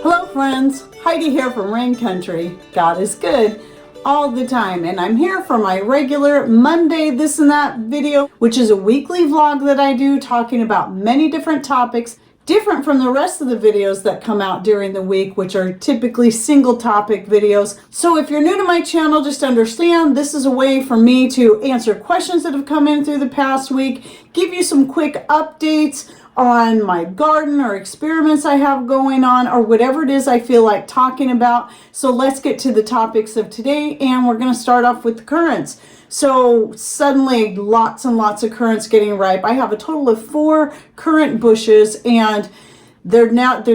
Hello friends, Heidi here from Rain Country. God is good all the time, and I'm here for my regular Monday this and that video, which is a weekly vlog that I do talking about many different topics, different from the rest of the videos that come out during the week, which are typically single topic videos. So if you're new to my channel, just understand this is a way for me to answer questions that have come in through the past week, give you some quick updates on my garden or experiments I have going on, or whatever it is I feel like talking about. So let's get to the topics of today, and we're going to start off with the currants. So suddenly lots and lots of currants getting ripe. I have a total of 4 currant bushes, and they're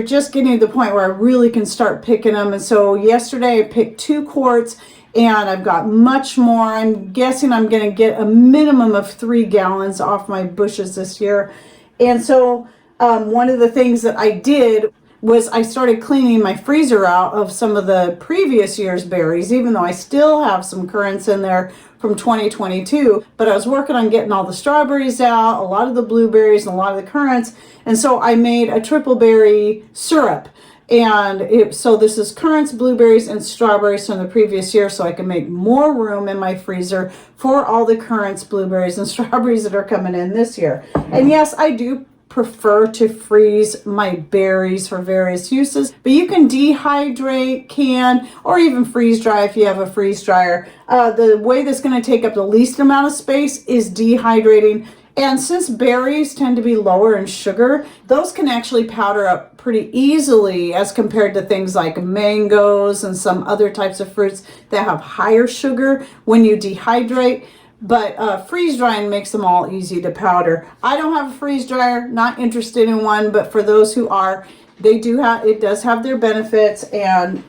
just getting to the point where I really can start picking them. And so yesterday I picked 2 quarts, and I've got much more. I'm guessing I'm going to get a minimum of 3 gallons off my bushes this year. And so one of the things that I did was I started cleaning my freezer out of some of the previous year's berries, even though I still have some currants in there from 2022. But I was working on getting all the strawberries out, a lot of the blueberries, and a lot of the currants. And so I made a triple berry syrup. And so this is currants, blueberries, and strawberries from the previous year, so I can make more room in my freezer for all the currants, blueberries, and strawberries that are coming in this year. And yes, I do prefer to freeze my berries for various uses, but you can dehydrate, can, or even freeze dry if you have a freeze dryer. The way that's going to take up the least amount of space is dehydrating. And since berries tend to be lower in sugar, those can actually powder up pretty easily as compared to things like mangoes and some other types of fruits that have higher sugar when you dehydrate. But freeze drying makes them all easy to powder. I don't have a freeze dryer, not interested in one, but for those who are, it does have their benefits.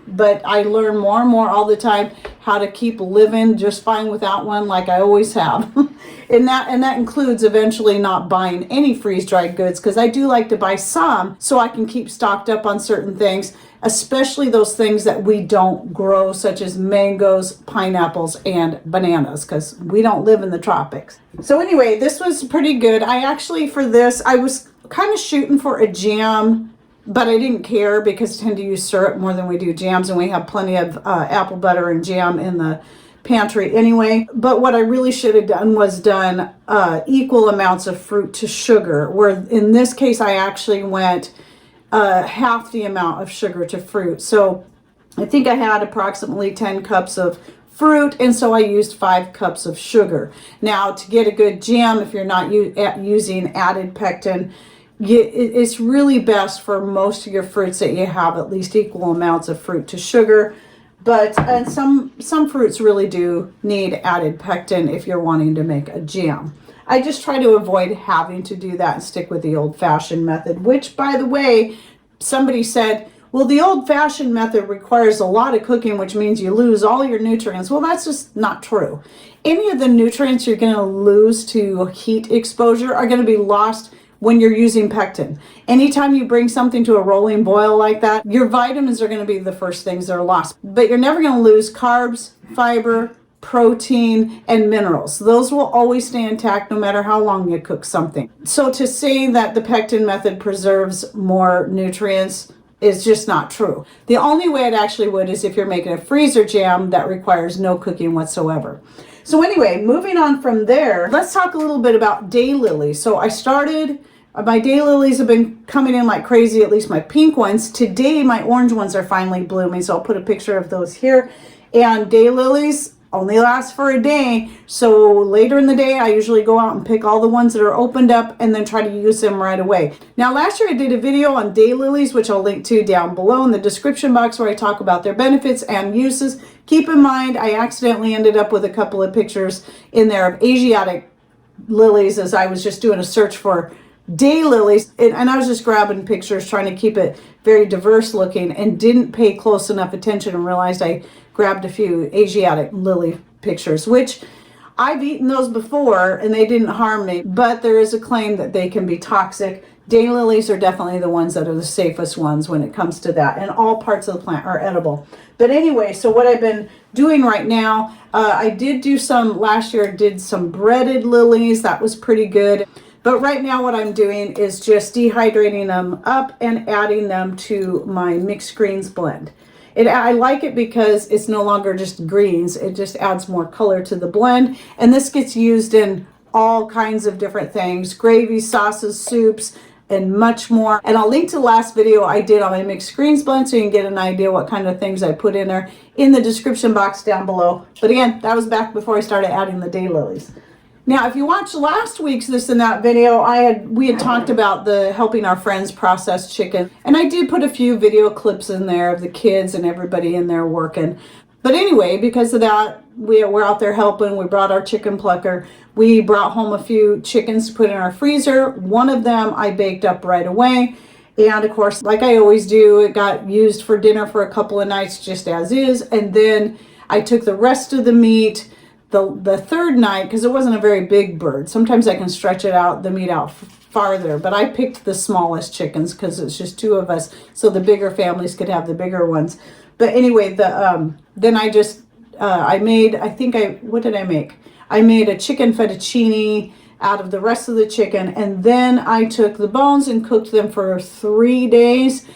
But I learn more and more all the time how to keep living just fine without one, like I always have. and that includes eventually not buying any freeze-dried goods, because I do like to buy some so I can keep stocked up on certain things, especially those things that we don't grow, such as mangoes, pineapples, and bananas, because we don't live in the tropics. So anyway, this was pretty good. For this, I was kind of shooting for a jam, but I didn't care because I tend to use syrup more than we do jams, and we have plenty of apple butter and jam in the pantry anyway. But what I really should have done was done equal amounts of fruit to sugar, where in this case I actually went half the amount of sugar to fruit. So I think I had approximately 10 cups of fruit, and so I used 5 cups of sugar. Now, to get a good jam, if you're not using added pectin, it's really best for most of your fruits that you have at least equal amounts of fruit to sugar. And some fruits really do need added pectin if you're wanting to make a jam. I just try to avoid having to do that and stick with the old-fashioned method, which, by the way, somebody said, well, the old-fashioned method requires a lot of cooking, which means you lose all your nutrients. Well, that's just not true. Any of the nutrients you're going to lose to heat exposure are going to be lost when you're using pectin. Anytime you bring something to a rolling boil like that, your vitamins are going to be the first things that are lost. But you're never going to lose carbs, fiber, protein, and minerals. Those will always stay intact no matter how long you cook something. So to say that the pectin method preserves more nutrients is just not true. The only way it actually would is if you're making a freezer jam that requires no cooking whatsoever. So anyway, moving on from there, let's talk a little bit about daylilies. So my daylilies have been coming in like crazy, at least my pink ones. Today, my orange ones are finally blooming, so I'll put a picture of those here. And daylilies only last for a day, so later in the day I usually go out and pick all the ones that are opened up and then try to use them right away. Now, last year I did a video on daylilies, which I'll link to down below in the description box, where I talk about their benefits and uses. Keep in mind, I accidentally ended up with a couple of pictures in there of Asiatic lilies as I was just doing a search for daylilies, and I was just grabbing pictures trying to keep it very diverse looking, and didn't pay close enough attention and realized I grabbed a few Asiatic lily pictures, which I've eaten those before and they didn't harm me, but there is a claim that they can be toxic. Daylilies are definitely the ones that are the safest ones when it comes to that, and all parts of the plant are edible. But anyway, so what I've been doing right now, I did do some, last year I did some breaded lilies. That was pretty good. But right now what I'm doing is just dehydrating them up and adding them to my mixed greens blend. I like it because it's no longer just greens. It just adds more color to the blend. And this gets used in all kinds of different things, gravies, sauces, soups, and much more. And I'll link to the last video I did on my mixed greens blend so you can get an idea what kind of things I put in there in the description box down below. But again, that was back before I started adding the daylilies. Now, if you watched last week's This and That video, we had talked about the helping our friends process chicken. And I did put a few video clips in there of the kids and everybody in there working. But anyway, because of that, we're out there helping. We brought our chicken plucker. We brought home a few chickens to put in our freezer. One of them I baked up right away. And of course, like I always do, it got used for dinner for a couple of nights just as is. And then I took the rest of the meat the third night, because it wasn't a very big bird. Sometimes I can stretch it out, the meat out farther, but I picked the smallest chickens because it's just two of us, so the bigger families could have the bigger ones. But anyway, then I just what did I make? I made a chicken fettuccine out of the rest of the chicken, and then I took the bones and cooked them for 3 days,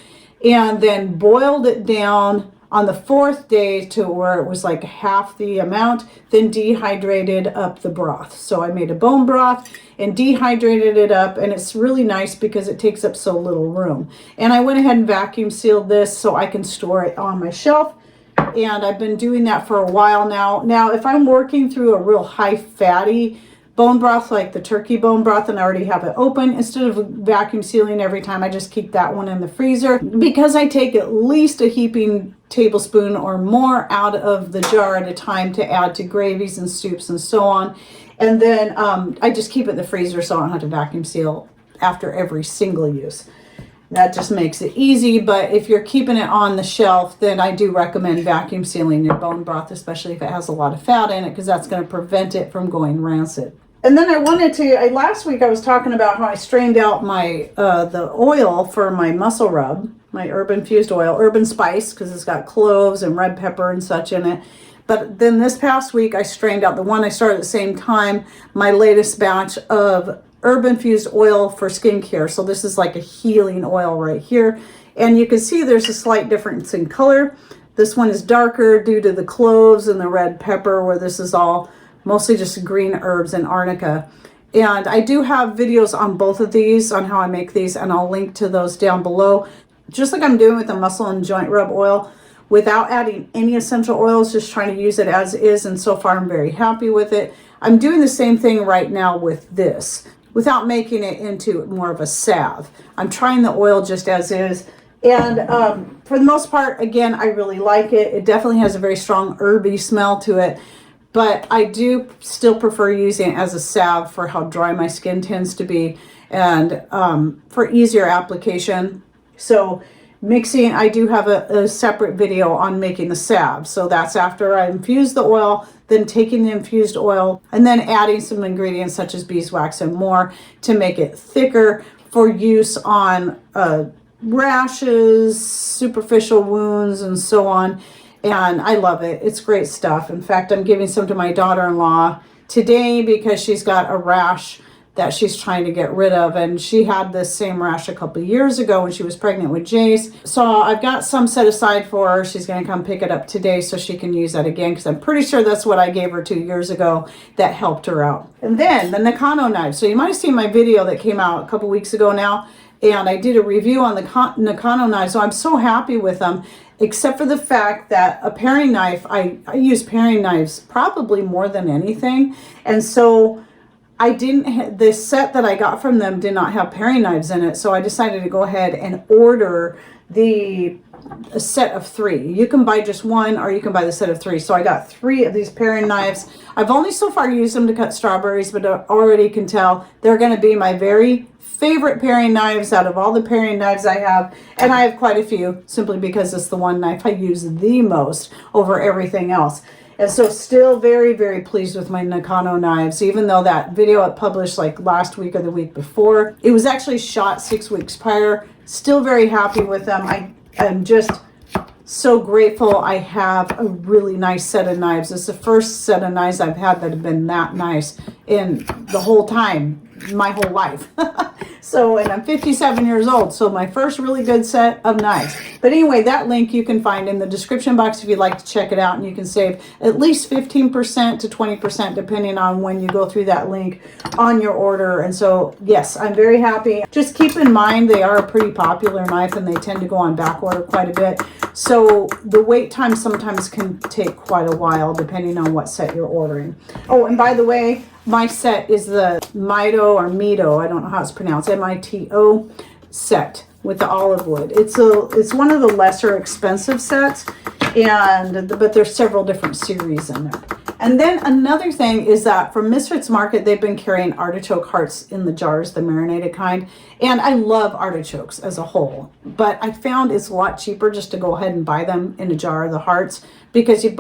and then boiled it down on the 4th day to where it was like half the amount, then dehydrated up the broth. So I made a bone broth and dehydrated it up, and it's really nice because it takes up so little room. And I went ahead and vacuum sealed this so I can store it on my shelf. And I've been doing that for a while now. Now, if I'm working through a real high fatty bone broth, like the turkey bone broth, and I already have it open, instead of vacuum sealing every time, I just keep that one in the freezer, because I take at least a heaping tablespoon or more out of the jar at a time to add to gravies and soups and so on. And then I just keep it in the freezer so I don't have to vacuum seal after every single use. That just makes it easy. But if you're keeping it on the shelf, then I do recommend vacuum sealing your bone broth, especially if it has a lot of fat in it, because that's going to prevent it from going rancid. And then I wanted to, last week I was talking about how I strained out my the oil for my muscle rub, my herb infused oil, herb and spice, because it's got cloves and red pepper and such in it. But then this past week I strained out the one I started at the same time, my latest batch of herb infused oil for skincare. So this is like a healing oil right here. And you can see there's a slight difference in color. This one is darker due to the cloves and the red pepper, where this is all mostly just green herbs and arnica. And I do have videos on both of these on how I make these, and I'll link to those down below. Just like I'm doing with the muscle and joint rub oil, without adding any essential oils, just trying to use it as is, and so far I'm very happy with it. I'm doing the same thing right now with this, without making it into more of a salve. I'm trying the oil just as is. And for the most part, again, I really like it. It definitely has a very strong herby smell to it. But I do still prefer using it as a salve for how dry my skin tends to be, and for easier application. So mixing, I do have a separate video on making the salve. So that's after I infuse the oil, then taking the infused oil and then adding some ingredients such as beeswax and more to make it thicker for use on rashes, superficial wounds, and so on. And I love it. It's great stuff. In fact, I'm giving some to my daughter-in-law today because she's got a rash that she's trying to get rid of. And she had this same rash a couple of years ago when she was pregnant with Jace. So I've got some set aside for her. She's going to come pick it up today so she can use that again, because I'm pretty sure that's what I gave her 2 years ago that helped her out. And then the Nakano knives. So you might have seen my video that came out a couple weeks ago now. And I did a review on the Nakano knives. So I'm so happy with them, except for the fact that a paring knife, I use paring knives probably more than anything. And so I didn't, the set that I got from them did not have paring knives in it. So I decided to go ahead and order a set of 3. You can buy just one, or you can buy the set of 3. So I got 3 of these paring knives. I've only so far used them to cut strawberries, but I already can tell they're going to be my very favorite paring knives out of all the paring knives I have. And I have quite a few, simply because it's the one knife I use the most over everything else. And so still very, very pleased with my Nakano knives, even though that video I published like last week or the week before, it was actually shot 6 weeks prior. Still very happy with them. I am just so grateful I have a really nice set of knives. It's the first set of knives I've had that have been that nice in the whole time. my whole life. So, and I'm 57 years old, so my first really good set of knives. But anyway, that link you can find in the description box if you'd like to check it out, and you can save at least 15% to 20% depending on when you go through that link on your order. And so, yes, I'm very happy. Just keep in mind they are a pretty popular knife and they tend to go on back order quite a bit. So the wait time sometimes can take quite a while depending on what set you're ordering. Oh, and by the way, my set is the Mito or Mito, I don't know how it's pronounced, M-I-T-O set with the olive wood. It's one of the lesser expensive sets, but there's several different series in there. And then another thing is that from Misfits Market, they've been carrying artichoke hearts in the jars, the marinated kind. And I love artichokes as a whole, but I found it's a lot cheaper just to go ahead and buy them in a jar, the hearts, because it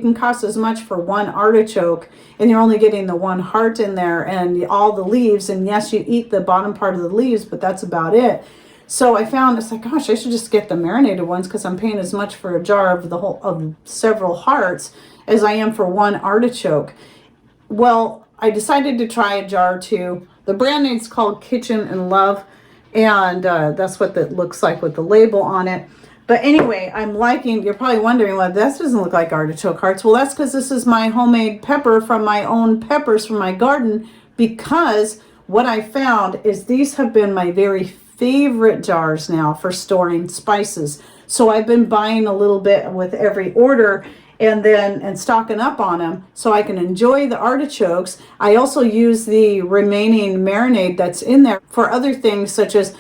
can cost as much for one artichoke and you're only getting the one heart in there and all the leaves. And yes, you eat the bottom part of the leaves, but that's about it. So I found it's like, gosh, I should just get the marinated ones because I'm paying as much for a jar of several hearts as I am for one artichoke. Well, I decided to try a jar too. The brand name's called Kitchen and Love, and that's what that looks like with the label on it. But anyway, I'm liking, you're probably wondering, well, this doesn't look like artichoke hearts. Well, that's because this is my homemade pepper from my own peppers from my garden, because what I found is these have been my very favorite jars now for storing spices. So I've been buying a little bit with every order and stocking up on them so I can enjoy the artichokes. I also use the remaining marinade that's in there for other things, such as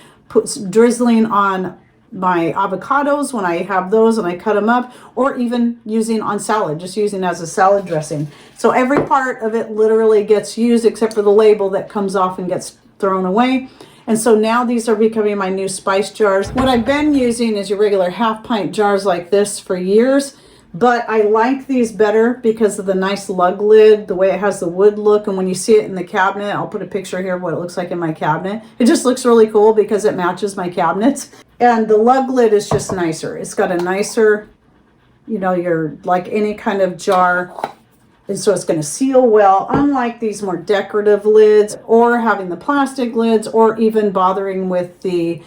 drizzling on my avocados when I have those and I cut them up, or even using on salad, just using as a salad dressing. So every part of it literally gets used except for the label that comes off and gets thrown away. And so now these are becoming my new spice jars. What I've been using is your regular half-pint jars like this for years, but I like these better because of the nice lug lid, the way it has the wood look. And when you see it in the cabinet, I'll put a picture here of what it looks like in my cabinet. It just looks really cool because it matches my cabinets. And the lug lid is just nicer. It's got a nicer, you're like any kind of jar. And so it's going to seal well, unlike these more decorative lids or having the plastic lids or even bothering with the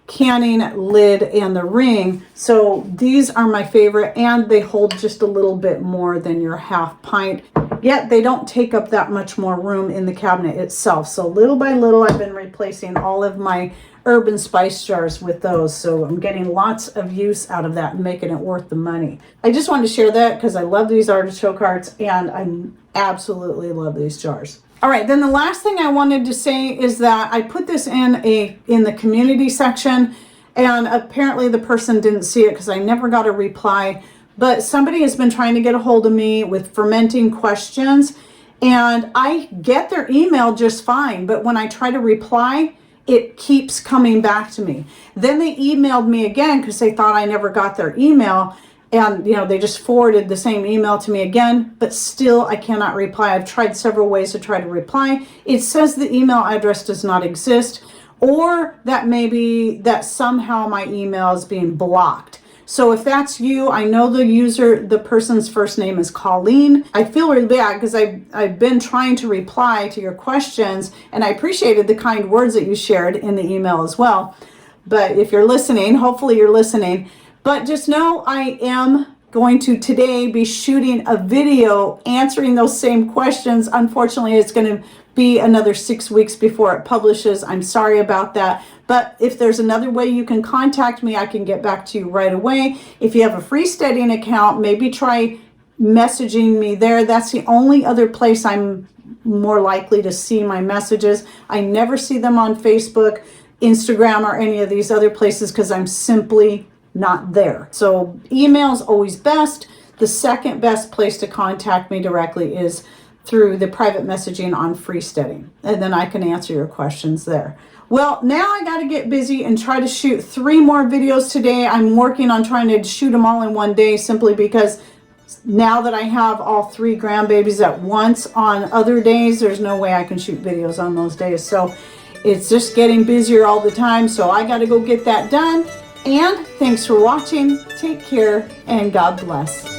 canning lid and the ring. So these are my favorite, and they hold just a little bit more than your half pint, yet they don't take up that much more room in the cabinet itself. So little by little, I've been replacing all of my herb and spice jars with those. So I'm getting lots of use out of that and making it worth the money. I just wanted to share that because I love these artichoke hearts and I absolutely love these jars. All right, then the last thing I wanted to say is that I put this in the community section, and apparently the person didn't see it because I never got a reply, but somebody has been trying to get a hold of me with fermenting questions, and I get their email just fine, but when I try to reply, it keeps coming back to me. Then they emailed me again because they thought I never got their email. And, they just forwarded the same email to me again, but still I cannot reply. I've tried several ways to try to reply. It says the email address does not exist, or that maybe that somehow my email is being blocked. So if that's you, I know the person's first name is Colleen. I feel really bad because I've been trying to reply to your questions, and I appreciated the kind words that you shared in the email as well. But if you're listening, hopefully you're listening. But just know I am going to today be shooting a video answering those same questions. Unfortunately, it's going to be another 6 weeks before it publishes. I'm sorry about that. But if there's another way you can contact me, I can get back to you right away. If you have a freestanding account, maybe try messaging me there. That's the only other place I'm more likely to see my messages. I never see them on Facebook, Instagram, or any of these other places because I'm simply not there. So email is always best. The second best place to contact me directly is through the private messaging on Freesteading, and then I can answer your questions there. Well, now I got to get busy and try to shoot 3 more videos today. I'm working on trying to shoot them all in one day simply because now that I have all 3 grandbabies at once on other days, there's no way I can shoot videos on those days. So it's just getting busier all the time. So I got to go get that done. And thanks for watching. Take care and God bless.